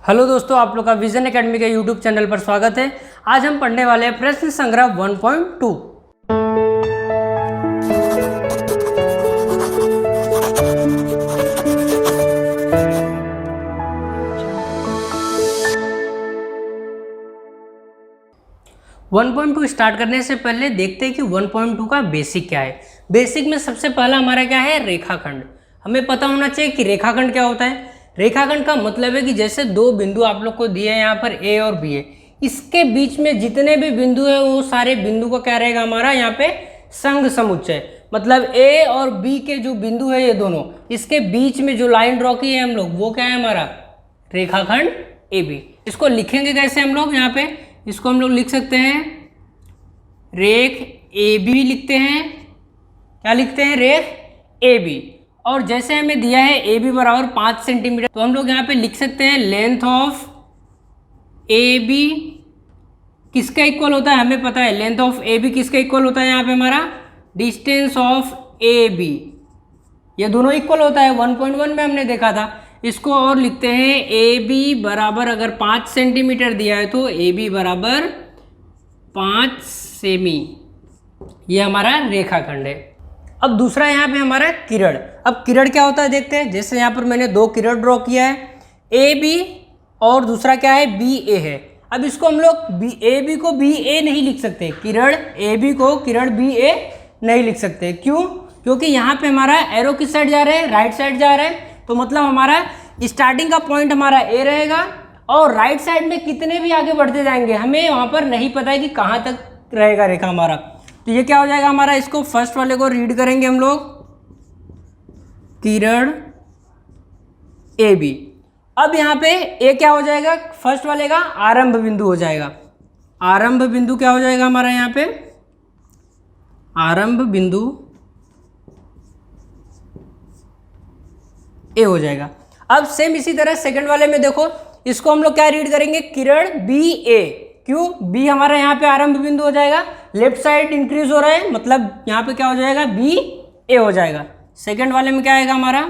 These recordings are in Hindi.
हेलो दोस्तों, आप लोग का विजन एकेडमी के यूट्यूब चैनल पर स्वागत है। आज हम पढ़ने वाले हैं प्रश्न संग्रह 1.2। स्टार्ट करने से पहले देखते हैं कि 1.2 का बेसिक क्या है। बेसिक में सबसे पहला हमारा क्या है, रेखाखंड। हमें पता होना चाहिए कि रेखाखंड क्या होता है। रेखाखंड का मतलब है कि जैसे दो बिंदु आप लोग को दिए हैं यहाँ पर ए और बी है, इसके बीच में जितने भी बिंदु है वो सारे बिंदु का क्या रहेगा हमारा यहाँ पे संघ समुच्चय। मतलब ए और बी के जो बिंदु है ये दोनों, इसके बीच में जो लाइन ड्रॉ की है हम लोग, वो क्या है हमारा रेखाखंड ए बी। इसको लिखेंगे कैसे हम लोग, यहाँ पे इसको हम लोग लिख सकते हैं रेख ए बी लिखते हैं। क्या लिखते हैं, रेख ए बी। और जैसे हमें दिया है ए बी बराबर 5 सेंटीमीटर, तो हम लोग यहाँ पे लिख सकते हैं लेंथ ऑफ ए बी किसका इक्वल होता है, हमें पता है लेंथ ऑफ ए बी किसका इक्वल होता है, यहाँ पे हमारा डिस्टेंस ऑफ ए बी। ये दोनों इक्वल होता है, 1.1 में हमने देखा था। इसको और लिखते हैं ए बी बराबर, अगर 5 सेंटीमीटर दिया है तो ए बी बराबर 5 सेमी। ये हमारा रेखाखंड है। अब दूसरा यहाँ पे हमारा किरण। अब किरण क्या होता है देखते हैं। जैसे यहाँ पर मैंने दो किरण ड्रॉ किया है, ए बी और दूसरा क्या है बी ए है। अब इसको हम लोग ए बी को बी ए नहीं लिख सकते, किरण ए बी को किरण बी ए नहीं लिख सकते। क्यों? क्योंकि यहाँ पे हमारा एरो किस साइड जा रहा है, राइट साइड जा रहा है। तो मतलब हमारा स्टार्टिंग का पॉइंट हमारा ए रहेगा और राइट साइड में कितने भी आगे बढ़ते जाएंगे हमें वहाँ पर नहीं पता है कि कहाँ तक रहेगा रेखा हमारा। तो ये क्या हो जाएगा हमारा, इसको फर्स्ट वाले को रीड करेंगे हम लोग, किरण ए बी। अब यहाँ पे ए क्या हो जाएगा, फर्स्ट वाले का आरंभ बिंदु हो जाएगा। आरंभ बिंदु क्या हो जाएगा हमारा, यहाँ पे आरंभ बिंदु ए हो जाएगा। अब सेम इसी तरह सेकंड वाले में देखो, इसको हम लोग क्या रीड करेंगे, किरण बी ए। क्यों? बी हमारा यहाँ पे आरंभ बिंदु हो जाएगा, लेफ्ट साइड इंक्रीज हो रहा है, मतलब यहाँ पे क्या हो जाएगा बी ए हो जाएगा। सेकंड वाले में क्या आएगा हमारा,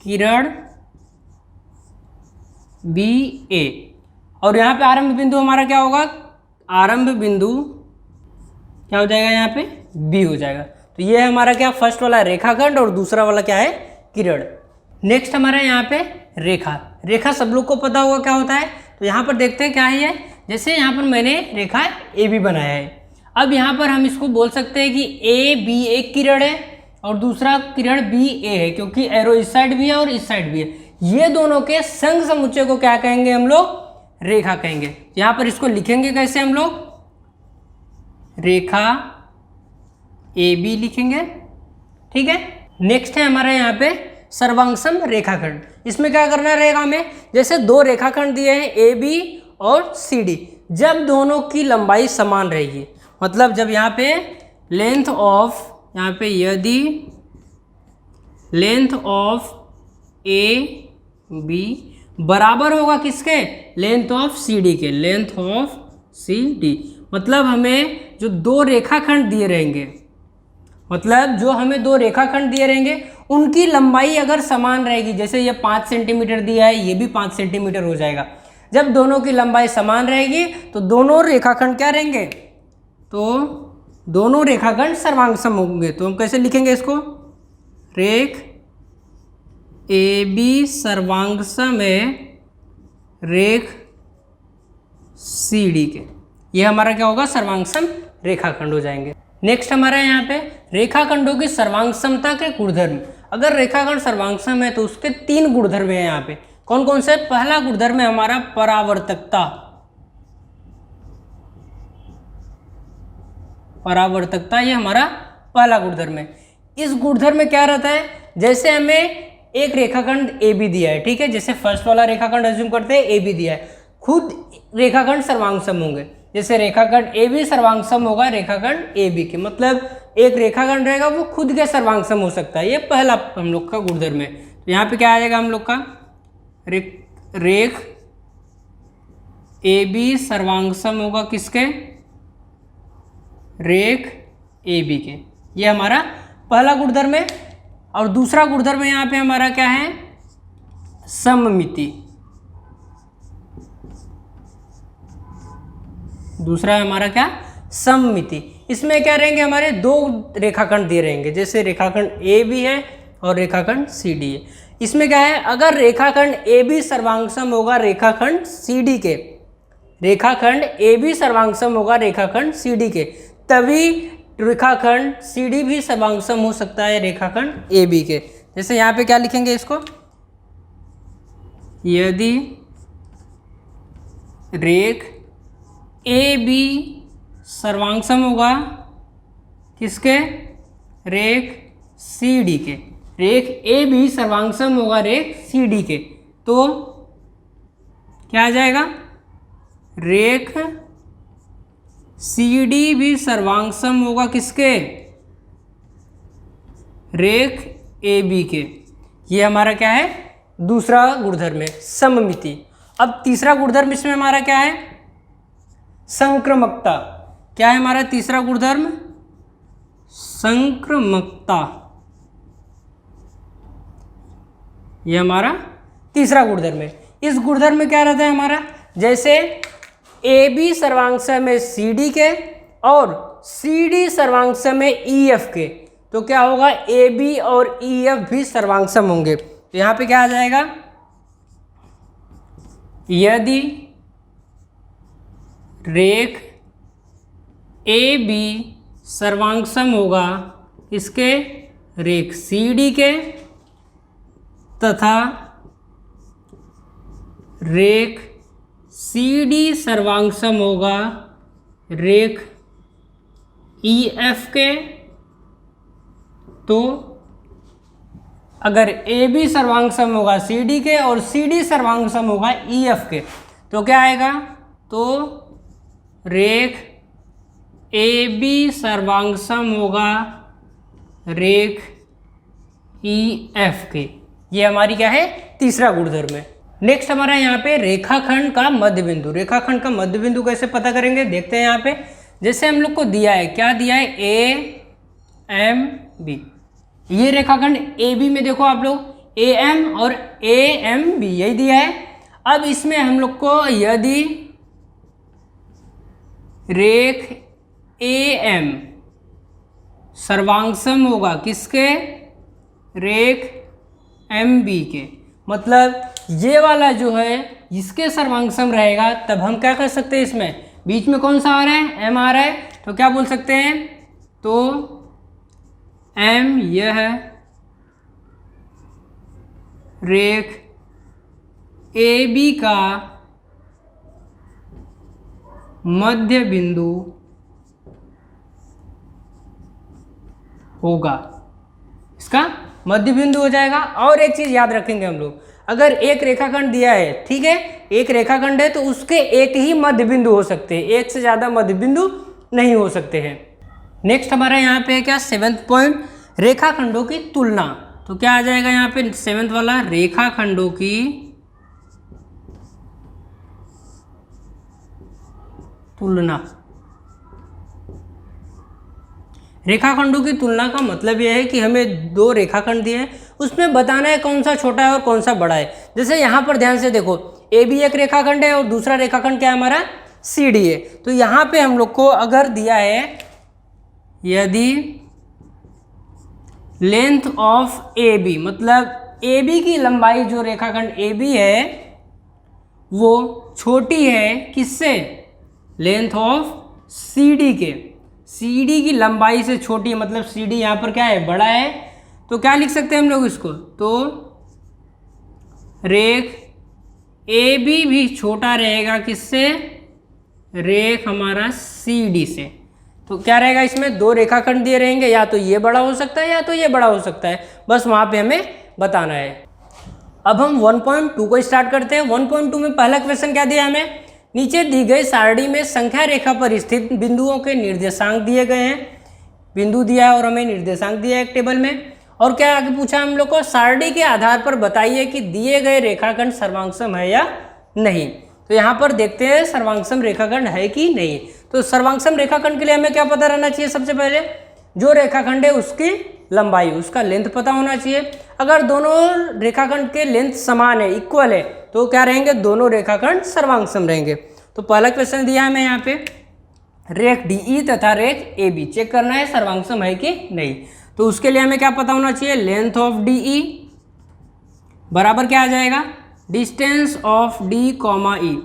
किरण बी ए। और यहाँ पे आरंभ बिंदु हमारा क्या होगा, आरंभ बिंदु क्या हो जाएगा यहाँ पे बी हो जाएगा। तो ये है हमारा क्या, फर्स्ट वाला रेखाखंड और दूसरा वाला क्या है किरण। नेक्स्ट हमारा यहाँ पे रेखा। रेखा सब लोग को पता होगा क्या होता है। तो यहाँ पर देखते हैं क्या है ये। जैसे यहाँ पर मैंने रेखा ए बी बनाया है। अब यहाँ पर हम इसको बोल सकते हैं कि ए बी एक किरण है और दूसरा किरण बी ए है, क्योंकि एरो इस साइड भी है और इस साइड भी है। ये दोनों के संघ समुच्चय को क्या कहेंगे हम लोग, रेखा कहेंगे। यहाँ पर इसको लिखेंगे कैसे हम लोग, रेखा ए बी लिखेंगे। ठीक है। नेक्स्ट है हमारा यहाँ पे सर्वांगसम रेखाखंड। इसमें क्या करना रहेगा हमें, जैसे दो रेखाखंड दिए हैं ए बी और सी डी, जब दोनों की लंबाई समान रहेगी, मतलब जब यहाँ पे लेंथ ऑफ, यहाँ पे यदि लेंथ ऑफ ए बी बराबर होगा किसके, लेंथ ऑफ सी डी के, लेंथ ऑफ सी डी। मतलब हमें जो दो रेखाखंड दिए रहेंगे, मतलब जो हमें दो रेखाखंड दिए रहेंगे उनकी लंबाई अगर समान रहेगी, जैसे ये 5 सेंटीमीटर दिया है, ये भी 5 सेंटीमीटर हो जाएगा। जब दोनों की लंबाई समान रहेगी तो दोनों रेखाखंड क्या रहेंगे, तो दोनों रेखाखंड सर्वांगसम होंगे। तो हम कैसे लिखेंगे इसको, रेख ए बी सर्वांगसम है रेख सी डी के। ये हमारा क्या होगा, सर्वांगसम रेखाखंड हो जाएंगे। नेक्स्ट हमारा यहाँ पे रेखाखंडों की सर्वांगसमता के गुणधर्म। अगर रेखाखंड सर्वांगसम है तो उसके 3 गुणधर्म हैं यहाँ पे। कौन कौन से? पहला गुणधर्म है हमारा परावर्तकता। परावर्तकता ये हमारा पहला गुणधर्म है। इस गुणधर्म में क्या रहता है, जैसे हमें एक रेखाखंड ए बी दिया है, ठीक है, जैसे फर्स्ट वाला रेखाखंड अज्यूम करते हैं ए बी दिया है, खुद रेखाखंड सर्वांगसम होंगे। जैसे रेखाखंड ए बी सर्वांगसम होगा रेखाखंड ए बी के, मतलब एक रेखाखंड रहेगा वो खुद के सर्वांगसम हो सकता है। ये पहला हम लोग का गुणधर्म है। तो यहाँ पे क्या आ जाएगा हम लोग का, रेख ए बी सर्वांगसम होगा किसके, रेख ए बी के। ये हमारा पहला गुणधर्म है। और दूसरा गुणधर्म यहाँ पे हमारा क्या है, सममिति। दूसरा है हमारा क्या, सममिति। इसमें क्या रहेंगे, हमारे दो रेखाखंड दिए रहेंगे, जैसे रेखाखंड ए बी है और रेखाखंड सी डी है। इसमें क्या है, अगर रेखाखंड ए बी सर्वांगसम होगा रेखाखंड सी डी के, रेखाखंड ए बी सर्वांगसम होगा रेखाखंड सी डी के, तभी रेखाखंड सी डी भी सर्वांगसम हो सकता है रेखाखंड ए बी के। जैसे यहाँ पे क्या लिखेंगे इसको, यदि रेख ए बी सर्वांगसम होगा किसके, रेख सी डी के, रेख ए बी सर्वांगसम होगा रेख सी डी के, तो क्या आ जाएगा, रेख सी डी भी सर्वांगसम होगा किसके, रेख ए बी के। ये हमारा क्या है, दूसरा गुणधर्म है सममिति। अब तीसरा गुणधर्म इसमें हमारा क्या है, संक्रमकता। क्या है हमारा तीसरा गुणधर्म, संक्रमकता। ये हमारा तीसरा गुणधर्म है। इस गुणधर्म में क्या रहता है हमारा, जैसे ए बी सर्वांगसम है सी डी के और सी डी सर्वांगसम है ई एफ के, तो क्या होगा, ए बी और ई एफ भी सर्वांगसम होंगे। तो यहाँ पे क्या आ जाएगा, यदि रेख ए बी सर्वांगसम होगा इसके, रेख सी डी के, तथा रेख सी डी सर्वांगसम होगा रेख ई एफ के, तो अगर ए बी सर्वांगसम होगा सी डी के और सी डी सर्वांगसम होगा ई एफ के, तो क्या आएगा, तो रेख ए बी सर्वांगसम होगा रेख ई एफ के। ये हमारी क्या है, तीसरा गुणधर्म है। नेक्स्ट हमारा यहाँ पे रेखाखंड का मध्य बिंदु। रेखाखंड का मध्य बिंदु कैसे पता करेंगे, देखते हैं यहाँ पे। जैसे हम लोग को दिया है, क्या दिया है, ए एम बी। ये रेखाखंड ए बी में देखो आप लोग, ए एम और ए एम बी यही दिया है। अब इसमें हम लोग को यदि रेख ए एम सर्वांगसम होगा किसके, रेख एम बी के, मतलब ये वाला जो है इसके सर्वांगसम रहेगा, तब हम क्या कर सकते हैं, इसमें बीच में कौन सा आ रहा है, एम आ रहा है, तो क्या बोल सकते हैं, तो एम यह है रेख ए बी का मध्य बिंदु होगा, इसका मध्य बिंदु हो जाएगा। और एक चीज याद रखेंगे हम लोग, अगर एक रेखाखंड दिया है, ठीक है, एक रेखाखंड है तो उसके एक ही मध्य बिंदु हो सकते हैं, एक से ज्यादा मध्य बिंदु नहीं हो सकते हैं। नेक्स्ट हमारा यहाँ पे क्या, 7th पॉइंट, रेखाखंडों की तुलना। तो क्या आ जाएगा यहाँ पे 7th वाला, रेखाखंडों की तुलना। रेखाखंडों की तुलना का मतलब यह है कि हमें दो रेखाखंड दिए हैं, उसमें बताना है कौन सा छोटा है और कौन सा बड़ा है। जैसे यहाँ पर ध्यान से देखो, ए बी एक रेखाखंड है और दूसरा रेखाखंड क्या है हमारा, सी डी है। तो यहाँ पे हम लोग को अगर दिया है, यदि लेंथ ऑफ ए बी, मतलब ए बी की लंबाई जो रेखाखंड ए बी है वो छोटी है किससे, लेंथ ऑफ सी डी के, सी डी की लंबाई से छोटी है, मतलब सी डी यहाँ पर क्या है, बड़ा है, तो क्या लिख सकते हैं हम लोग इसको, तो रेख ए बी भी छोटा रहेगा किससे, रेख हमारा सी डी से। तो क्या रहेगा, इसमें दो रेखाखंड दिए रहेंगे, या तो ये बड़ा हो सकता है या तो ये बड़ा हो सकता है, बस वहाँ पे हमें बताना है। अब हम 1.2 को स्टार्ट करते हैं। 1.2 में पहला क्वेश्चन क्या दिया हमें, नीचे दी गई सारणी में संख्या रेखा पर स्थित बिंदुओं के निर्देशांक दिए गए हैं। बिंदु दिया है और हमें निर्देशांक दिया है एक टेबल में। और क्या आगे पूछा हम लोग को, सारणी के आधार पर बताइए कि दिए गए रेखाखंड सर्वांगसम है या नहीं। तो यहाँ पर देखते हैं सर्वांगसम रेखाखंड है कि नहीं। तो सर्वांगसम रेखाखंड के लिए हमें क्या पता रहना चाहिए, सबसे पहले जो रेखाखंड है उसकी लंबाई, उसका लेंथ पता होना चाहिए। अगर दोनों रेखाखंड के लेंथ समान है, इक्वल है, तो क्या रहेंगे, दोनों रेखाखंड सर्वांगसम रहेंगे। तो पहला क्वेश्चन दिया है हमें यहाँ पे, रेख डीई तथा रेख ए बी चेक करना है सर्वांगसम है कि नहीं। तो उसके लिए हमें क्या पता होना चाहिए, लेंथ ऑफ डीई बराबर क्या आ जाएगा, डिस्टेंस ऑफ डी कॉमा ई,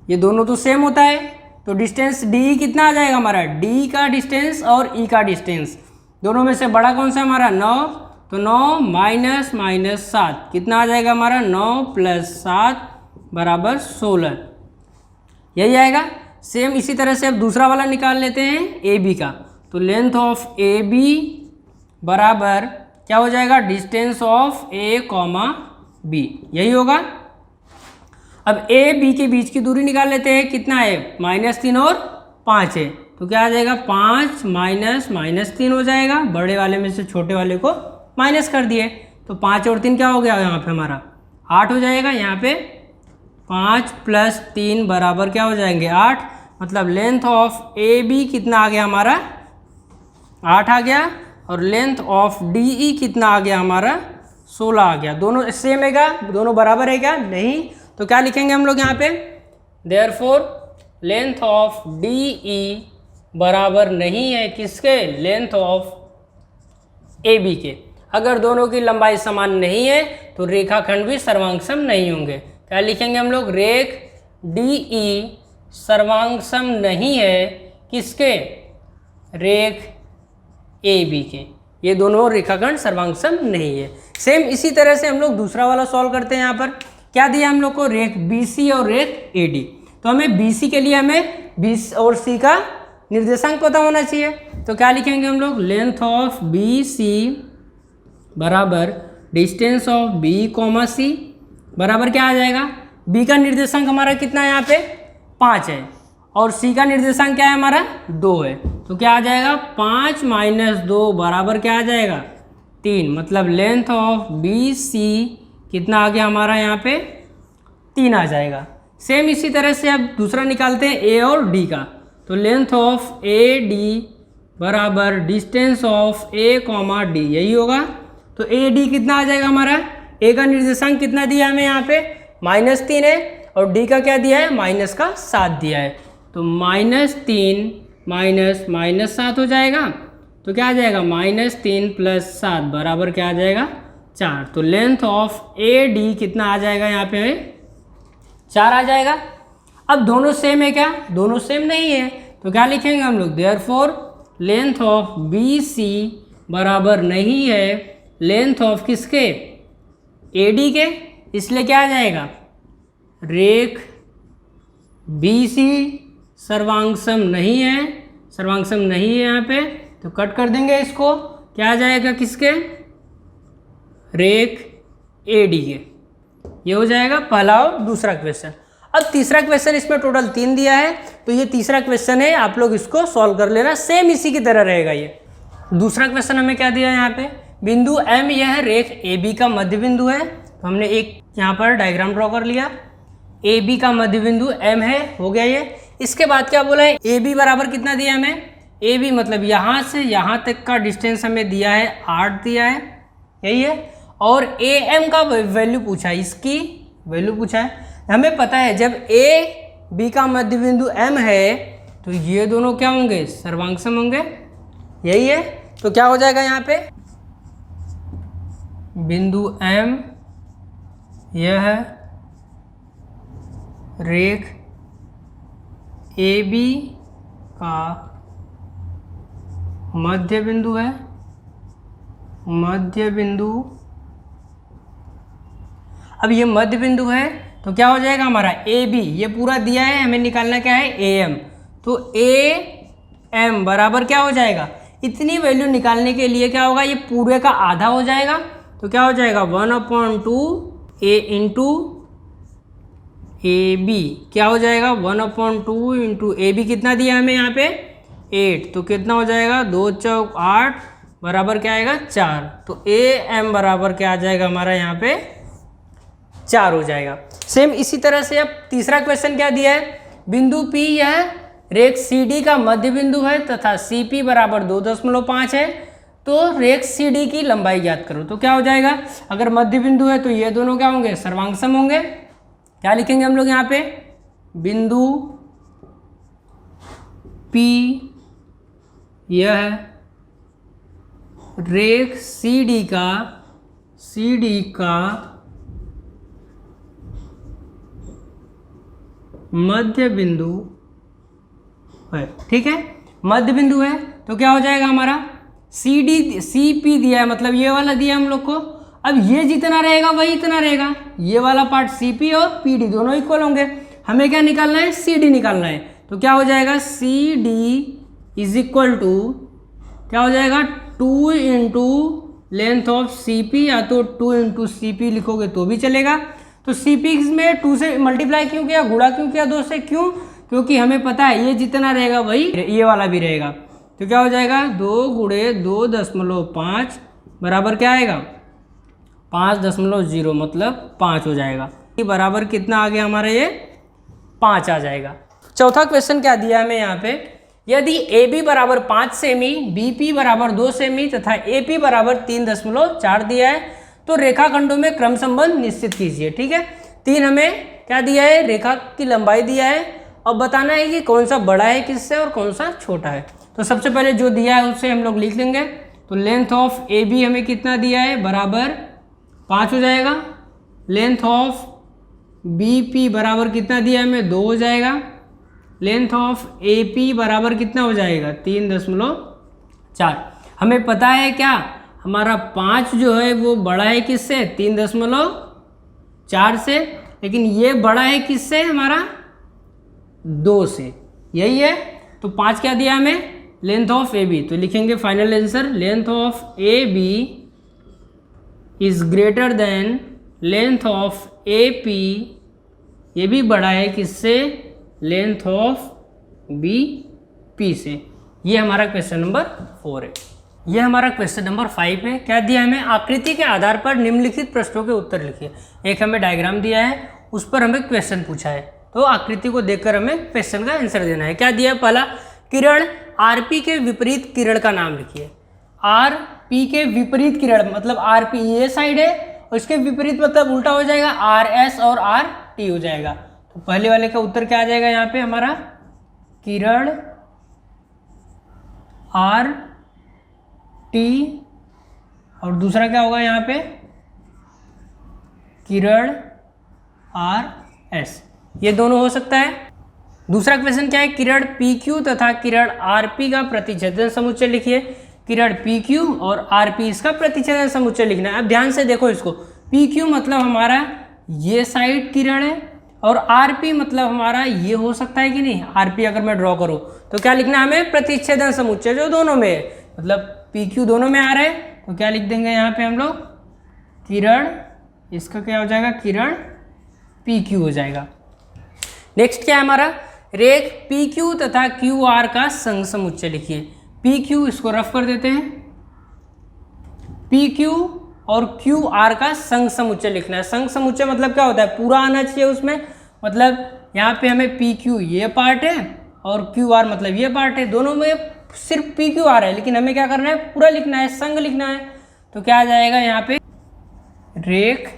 ये दोनों तो सेम होता है, तो डिस्टेंस डी कितना आ जाएगा हमारा, डी का डिस्टेंस और ई का डिस्टेंस, दोनों में से बड़ा कौन सा हमारा 9, तो 9 माइनस माइनस 7 कितना आ जाएगा हमारा 9 प्लस 7 बराबर 16, यही आएगा। सेम इसी तरह से अब दूसरा वाला निकाल लेते हैं ए बी का, तो लेंथ ऑफ ए बी बराबर क्या हो जाएगा, distance of A comma B, यही होगा। अब ए बी के बीच की दूरी निकाल लेते हैं, कितना है -3 और 5 है, तो क्या आ जाएगा 5 माइनस -3 हो जाएगा, बड़े वाले में से छोटे वाले को माइनस कर दिए, तो 5 और 3 क्या हो गया यहाँ पे हमारा 8 हो जाएगा। यहाँ पे 5 प्लस 3 बराबर क्या हो जाएंगे 8, मतलब लेंथ ऑफ ए बी कितना आ गया हमारा 8 आ गया, और लेंथ ऑफ डी ई कितना आ गया हमारा 16 आ गया। दोनों सेम है क्या, दोनों बराबर है क्या, नहीं, तो क्या लिखेंगे हम लोग यहाँ पे, therefore length of D E बराबर नहीं है किसके, लेंथ ऑफ ए बी के। अगर दोनों की लंबाई समान नहीं है तो रेखाखंड भी सर्वांगसम नहीं होंगे। क्या लिखेंगे हम लोग, रेख डी ई सर्वांगसम नहीं है किसके, रेख ए बी के, ये दोनों रेखाखंड सर्वांगसम नहीं है। सेम इसी तरह से हम लोग दूसरा वाला सॉल्व करते हैं। यहाँ पर क्या दिया हम लोग को, रेख बी सी और रेख ए डी, तो हमें बी सी के लिए हमें बी और सी का निर्देशांक पता होना चाहिए, तो क्या लिखेंगे हम लोग, लेंथ ऑफ बी सी बराबर डिस्टेंस ऑफ बी कॉमा सी बराबर क्या आ जाएगा, बी का निर्देशांक हमारा कितना है यहाँ पे 5 है, और सी का निर्देशांक क्या है हमारा 2 है, तो क्या आ जाएगा 5 माइनस 2 बराबर क्या आ जाएगा 3, मतलब लेंथ ऑफ बी सी कितना आ गया हमारा यहाँ पे 3 आ जाएगा। सेम इसी तरह से अब दूसरा निकालते हैं ए और डी का, तो लेंथ ऑफ ए डी बराबर distance of A comma D, यही होगा। तो ए डी कितना आ जाएगा हमारा, ए का निर्देशांक कितना दिया हमें यहाँ पे -3 है, और डी का क्या दिया है -7 दिया है, तो -3 माइनस -7 हो जाएगा, तो क्या आ जाएगा -3 प्लस 7 बराबर क्या आ जाएगा 4, तो लेंथ ऑफ ए डी कितना आ जाएगा यहाँ पे 4 आ जाएगा। अब दोनों सेम है क्या, दोनों सेम नहीं है, तो क्या लिखेंगे हम लोग, therefore length of B C बराबर नहीं है लेंथ ऑफ किसके, ए डी के, इसलिए क्या आ जाएगा, रेख बी सी सर्वांगसम नहीं है, सर्वांगसम नहीं है यहाँ पे, तो कट कर देंगे इसको, क्या आ जाएगा किसके, रेख ए डी के, ये हो जाएगा पहला और दूसरा क्वेश्चन। अब तीसरा क्वेश्चन, इसमें टोटल 3 दिया है, तो ये तीसरा क्वेश्चन है, आप लोग इसको सॉल्व कर लेना, सेम इसी की तरह रहेगा। ये दूसरा क्वेश्चन हमें क्या दिया है यहाँ पे, बिंदु एम, यह रेख ए बी का मध्य बिंदु है, तो हमने एक यहाँ पर डायग्राम ड्रॉ कर लिया, ए बी का मध्य बिंदु एम है, हो गया ये। इसके बाद क्या बोला है, ए बी बराबर कितना दिया हमें, ए बी मतलब यहाँ से यहाँ तक का डिस्टेंस हमें दिया है 8 दिया है, यही है, और ए एम का वैल्यू पूछा है, इसकी वैल्यू पूछा है। हमें पता है जब ए बी का मध्य बिंदु एम है तो ये दोनों क्या होंगे, सर्वांगसम होंगे, यही है। तो क्या हो जाएगा यहाँ पे, बिंदु एम यह है रेख ए बी का मध्य बिंदु है, मध्य बिंदु। अब ये मध्य बिंदु है तो क्या हो जाएगा हमारा ए बी, ये पूरा दिया है, हमें निकालना क्या है ए एम, तो ए एम बराबर क्या हो जाएगा, इतनी वैल्यू निकालने के लिए क्या होगा, ये पूरे का आधा हो जाएगा, तो क्या हो जाएगा 1/2 ए इंटू ए बी, क्या हो जाएगा 1/2 इंटू ए बी, कितना दिया हमें यहाँ पे 8, तो कितना हो जाएगा 2 चौक 8 बराबर क्या आएगा 4, तो ए एम बराबर क्या आ जाएगा हमारा यहाँ पे 4 हो जाएगा। सेम इसी तरह से अब तीसरा क्वेश्चन क्या दिया है, बिंदु P यह रेख सी डी का मध्य बिंदु है तथा सी पी बराबर 2.5 है, तो रेख सी डी की लंबाई ज्ञात करो। तो क्या हो जाएगा, अगर मध्य बिंदु है तो ये दोनों क्या होंगे, सर्वांगसम होंगे। क्या लिखेंगे हम लोग यहाँ पे, बिंदु पी यह रेख CD का मध्य बिंदु है। ठीक है, मध्य बिंदु है तो क्या हो जाएगा हमारा CP दिया है, मतलब ये वाला दिया हम लोग को। अब ये जितना रहेगा वही इतना रहेगा, ये वाला पार्ट CP और PD दोनों इक्वल होंगे। हमें क्या निकालना है, CD निकालना है। तो क्या हो जाएगा, CD इज इक्वल टू क्या हो जाएगा 2 इंटू लेंथ ऑफ CP, या तो 2 इंटू CP लिखोगे तो भी चलेगा। तो CP में 2 से मल्टीप्लाई क्यों किया, गुणा क्यों किया 2 से, क्यों, क्योंकि हमें पता है ये जितना रहेगा वही ये वाला भी रहेगा। तो क्या हो जाएगा 2 गुणे 2.5 बराबर क्या आएगा 5.0, मतलब 5 हो जाएगा। ये बराबर कितना आ गया हमारा, ये 5 आ जाएगा। चौथा क्वेश्चन क्या दिया हमें यहाँ पे, यदि AB बराबर 5 सेमी, BP बराबर 2 सेमी तथा AP बराबर 3.4 दिया है तो रेखाखंडों में क्रम संबंध निश्चित कीजिए। ठीक है, 3 हमें क्या दिया है, रेखा की लंबाई दिया है, और बताना है कि कौन सा बड़ा है किससे और कौन सा छोटा है। तो सबसे पहले जो दिया है उससे हम लोग लिख लेंगे। तो लेंथ ऑफ AB हमें कितना दिया है, बराबर 5 हो जाएगा। लेंथ ऑफ BP बराबर कितना दिया है हमें, 2 हो जाएगा। लेंथ ऑफ AP बराबर कितना हो जाएगा, 3.4। हमें पता है क्या, हमारा 5 जो है वो बड़ा है किससे, 3.4 से, लेकिन ये बड़ा है किससे, हमारा 2 से, यही है। तो 5 क्या दिया हमें, लेंथ ऑफ AB। तो लिखेंगे final answer, length of AB is greater than length of AP, ये भी बड़ा है किससे, लेंथ ऑफ BP से। ये हमारा क्वेश्चन नंबर 4 है। यह हमारा क्वेश्चन नंबर 5 है। क्या दिया हमें, आकृति के आधार पर निम्नलिखित प्रश्नों के उत्तर लिखिए। एक हमें डायग्राम दिया है, उस पर हमें क्वेश्चन पूछा है, तो आकृति को देखकर हमें क्वेश्चन का आंसर देना है। क्या दिया है, पहला किरण RP के विपरीत किरण का नाम लिखिए। RP के विपरीत किरण मतलब RP ये साइड है और इसके विपरीत मतलब उल्टा हो जाएगा, RS और RT हो जाएगा। तो पहले वाले का उत्तर क्या आ जाएगा यहाँ पे हमारा, किरण RT, और दूसरा क्या होगा यहाँ पे, किरण RS, ये दोनों हो सकता है। दूसरा क्वेश्चन क्या है, किरण PQ तथा किरण RP का प्रतिच्छेदन समुच्चय लिखिए। किरण PQ और RP इसका प्रतिच्छेदन समुच्चय लिखना है। अब ध्यान से देखो इसको, PQ मतलब हमारा ये साइड किरण है और RP मतलब हमारा ये हो सकता है कि नहीं, RP अगर मैं ड्रॉ करूँ तो क्या लिखना है हमें, प्रतिच्छेदन समुच्चय जो दोनों में है, मतलब PQ दोनों में आ रहा है तो क्या लिख देंगे यहाँ पे हम लोग, किरण, इसका क्या हो जाएगा, किरण PQ हो जाएगा। नेक्स्ट क्या है हमारा, रेख PQ तथा QR का संघ समुच्चय लिखिए। PQ इसको रफ कर देते हैं, PQ और QR का संघ समुच्चय लिखना है। संघ समुच्चय मतलब क्या होता है, पूरा आना चाहिए उसमें, मतलब यहाँ पे हमें PQ ये पार्ट है और QR मतलब ये पार्ट है, दोनों में सिर्फ PQ आ रहा है, लेकिन हमें क्या करना है, पूरा लिखना है, संघ लिखना है। तो क्या आ जाएगा यहाँ पे, रेख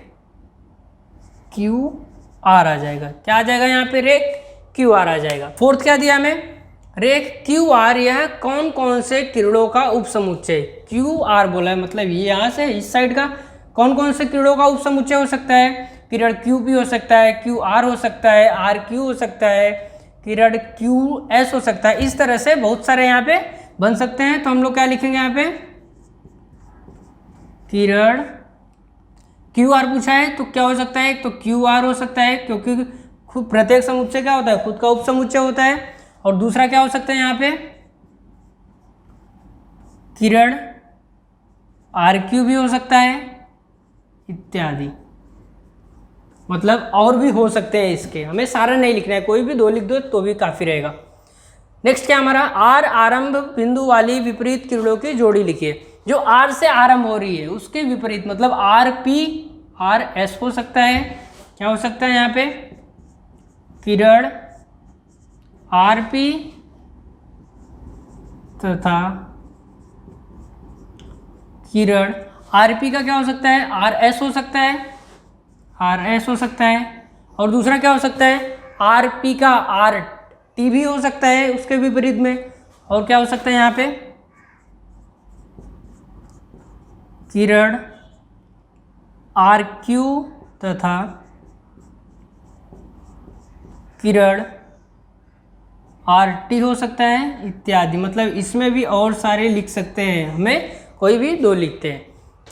QR आ जाएगा। क्या आ जाएगा यहाँ पे, रेख QR आ जाएगा। फोर्थ क्या दिया हमें, रेख QR यह कौन कौन से किरणों का उपसमुच्चय, QR बोला है मतलब ये यहाँ से इस साइड का कौन कौन से किरणों का उपसमुच्चय हो सकता है, किरण QP हो सकता है, QR हो सकता है, RQ हो सकता है, किरण QS हो सकता है। इस तरह से बहुत सारे यहाँ पे बन सकते हैं। तो हम लोग क्या लिखेंगे यहाँ पे, किरण QR पूछा है तो क्या हो सकता है, तो QR हो सकता है क्योंकि खुद प्रत्येक समुच्चय क्या होता है, खुद का उपसमुच्चय होता है। और दूसरा क्या हो सकता है यहाँ पे, किरण RQ भी हो सकता है इत्यादि, मतलब और भी हो सकते हैं इसके, हमें सारा नहीं लिखना है, कोई भी 2 लिख दो तो भी काफ़ी रहेगा। नेक्स्ट क्या हमारा, R आरंभ बिंदु वाली विपरीत किरणों की जोड़ी लिखिए। जो R से आरंभ हो रही है उसके विपरीत मतलब RP RS हो सकता है। क्या हो सकता है यहाँ पे, किरण RP तथा किरण RP का क्या हो सकता है, RS हो सकता है, RS हो सकता है। और दूसरा क्या हो सकता है, RP का टी भी हो सकता है उसके विपरीत में। और क्या हो सकता है यहाँ पे, किरण आर क्यू तथा किरण आर टी हो सकता है इत्यादि। मतलब इसमें भी और सारे लिख सकते हैं, हमें कोई भी दो लिखते हैं।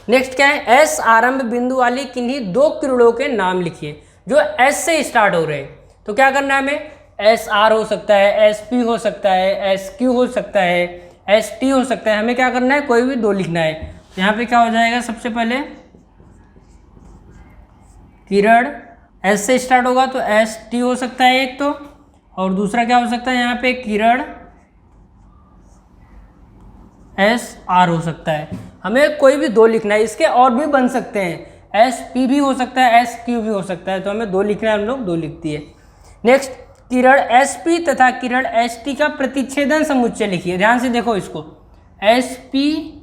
नेक्स्ट क्या है, एस आरंभ बिंदु वाली किन्हीं दो किरणों के नाम लिखिए जो एस से स्टार्ट हो रहे हैं। तो क्या करना है हमें, एस आर हो सकता है, एस पी हो सकता है, एस क्यू हो सकता है, एस टी हो सकता है। हमें क्या करना है, कोई भी दो लिखना है। तो यहाँ पे क्या हो जाएगा, सबसे पहले किरण एस से स्टार्ट होगा तो एस टी हो सकता है एक तो, और दूसरा क्या हो सकता है यहाँ पे, किरण एस आर हो सकता है। हमें कोई भी दो लिखना है, इसके और भी बन सकते हैं, एस पी भी हो सकता है, एस क्यू भी हो सकता है। तो हमें दो लिखना है, हम लोग दो लिख दिए। नेक्स्ट, किरण एस पी तथा किरण एस टी का प्रतिच्छेदन समुच्चय लिखिए। ध्यान से देखो इसको, एस पी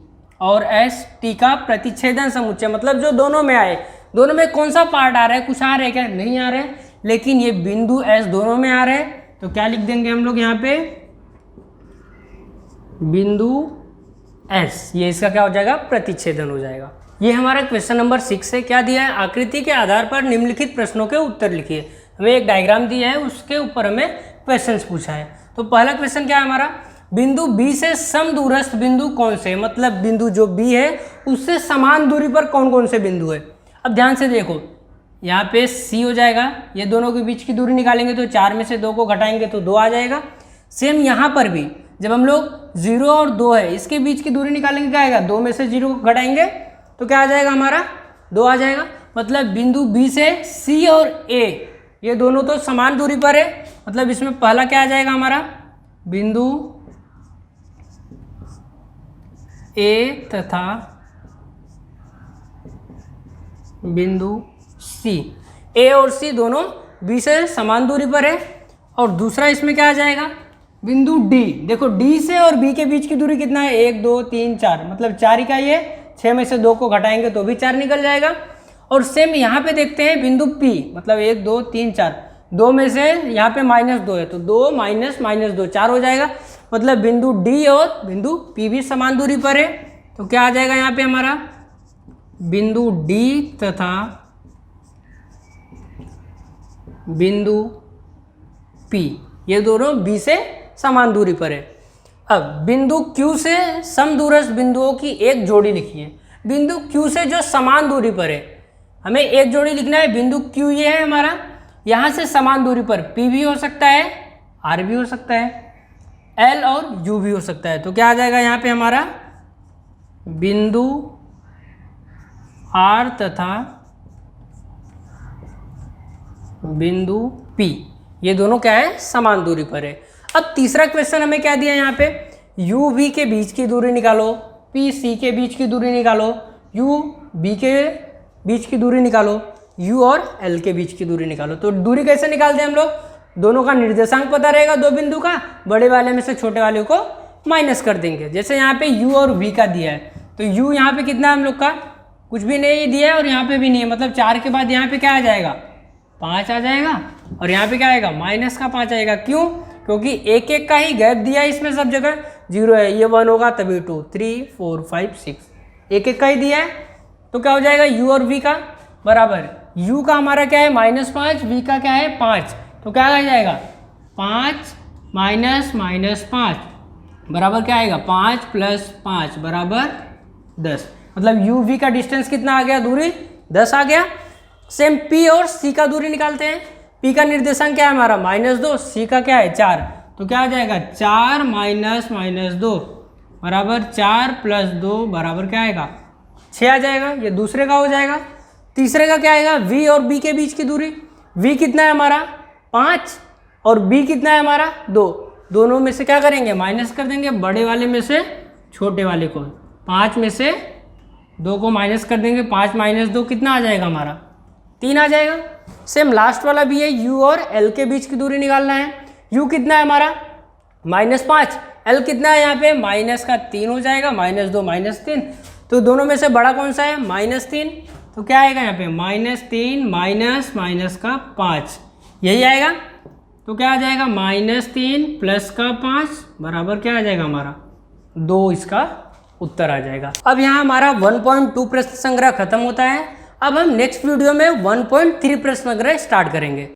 और एस टी का प्रतिच्छेदन समुच्चय मतलब जो दोनों में आए, दोनों में कौन सा पार्ट आ रहा है, कुछ आ रहा है क्या, नहीं आ रहा है, लेकिन ये बिंदु एस दोनों में आ रहे हैं। तो क्या लिख देंगे हम लोग यहाँ पे, बिंदु एस, ये इसका क्या हो जाएगा, प्रतिच्छेदन हो जाएगा। ये हमारा क्वेश्चन नंबर 6 है। क्या दिया है, आकृति के आधार पर निम्नलिखित प्रश्नों के उत्तर लिखिए। हमें एक डायग्राम दिया है, उसके ऊपर हमें क्वेश्चंस पूछा है। तो पहला क्वेश्चन क्या है हमारा, बिंदु बी से समदूरस्थ बिंदु कौन से, मतलब बिंदु जो बी है उससे समान दूरी पर कौन कौन से बिंदु है। अब ध्यान से देखो, यहाँ पे सी हो जाएगा, ये दोनों के बीच की दूरी निकालेंगे तो 4 में से 2 को घटाएंगे तो 2 आ जाएगा। सेम यहाँ पर भी जब हम लोग 0 और 2 है इसके बीच की दूरी निकालेंगे, क्या आएगा, 2 में से 0 को घटाएंगे तो क्या आ जाएगा हमारा, 2 आ जाएगा। मतलब बिंदु बी से सी और ए ये दोनों तो समान दूरी पर है। मतलब इसमें पहला क्या आ जाएगा हमारा, बिंदु ए तथा बिंदु सी, ए और सी दोनों बी से समान दूरी पर है। और दूसरा इसमें क्या आ जाएगा, बिंदु डी। देखो डी से और बी के बीच की दूरी कितना है, 1 2 3 4, मतलब 4 इकाई है, 6 में से 2 को घटाएंगे तो भी 4 निकल जाएगा। और सेम यहाँ पे देखते हैं बिंदु पी, मतलब 1 2 3 4, 2 में से यहाँ पे -2 है तो 2 माइनस -2 4 हो जाएगा। मतलब बिंदु डी और बिंदु पी भी समान दूरी पर है। तो क्या आ जाएगा यहाँ पे हमारा, बिंदु डी तथा बिंदु पी ये दोनों बी से समान दूरी पर है। अब बिंदु Q से समदूरस्थ बिंदुओं की एक जोड़ी लिखिए। बिंदु Q से जो समान दूरी पर है हमें एक जोड़ी लिखना है। बिंदु Q ये है हमारा, यहाँ से समान दूरी पर P भी हो सकता है, R भी हो सकता है, L और U भी हो सकता है। तो क्या आ जाएगा यहाँ पे हमारा, बिंदु R तथा बिंदु P ये दोनों क्या है, समान दूरी पर है। अब तीसरा क्वेश्चन हमें क्या दिया है यहाँ पे, यू वी के बीच की दूरी निकालो, पी सी के बीच की दूरी निकालो, यू बी के बीच की दूरी निकालो, यू और एल के बीच की दूरी निकालो। तो दूरी कैसे निकालते हैं हम लोग, दोनों का निर्देशांक पता रहेगा दो बिंदु का, बड़े वाले में से छोटे वाले को माइनस कर देंगे। जैसे यहाँ पे यू और वी का दिया है तो यू यहाँ पे कितना है हम लोग का, कुछ भी नहीं दिया है और यहाँ पे भी नहीं है, मतलब 4 के बाद यहाँ पे क्या आ जाएगा, 5 आ जाएगा और यहाँ पे क्या आएगा, -5 आएगा। क्यों, क्योंकि एक एक का ही गैप दिया है इसमें, सब जगह 0 है, ये 1 होगा तभी 2 3 4 5 6 एक एक का ही दिया है। तो क्या हो जाएगा, u और v का बराबर, u का हमारा क्या है -5, v का क्या है 5, तो क्या आ जाएगा 5 -5 बराबर क्या आएगा 5 + 5 बराबर 10। मतलब u v का डिस्टेंस कितना आ गया, दूरी 10 आ गया। सेम p और c का दूरी निकालते हैं। p का निर्देशांक क्या है हमारा -2, c का क्या है 4, तो क्या आ जाएगा 4 - -2 बराबर 4 + 2 बराबर क्या आएगा 6 आ जाएगा। ये दूसरे का हो जाएगा। तीसरे का क्या आएगा, v और b के बीच की दूरी, v कितना है हमारा 5 और b कितना है हमारा 2, दोनों में से क्या करेंगे माइनस कर देंगे, बड़े वाले में से छोटे वाले को, 5 में से 2 को माइनस कर देंगे, 5 - 2 कितना आ जाएगा हमारा 3 आ जाएगा। सेम लास्ट वाला भी है, u और l के बीच की दूरी निकालना है। u कितना है हमारा -5, l कितना है यहाँ पे -3 हो जाएगा, -2 -3, तो दोनों में से बड़ा कौन सा है -3, तो क्या आएगा यहाँ पे -3 - -5 यही आएगा। तो क्या आ जाएगा -3 प्लस का 5 बराबर क्या आ जाएगा हमारा 2, इसका उत्तर आ जाएगा। अब यहाँ हमारा 1.2 प्रश्न संग्रह खत्म होता है। अब हम नेक्स्ट वीडियो में 1.3 प्रश्न संग्रह स्टार्ट करेंगे।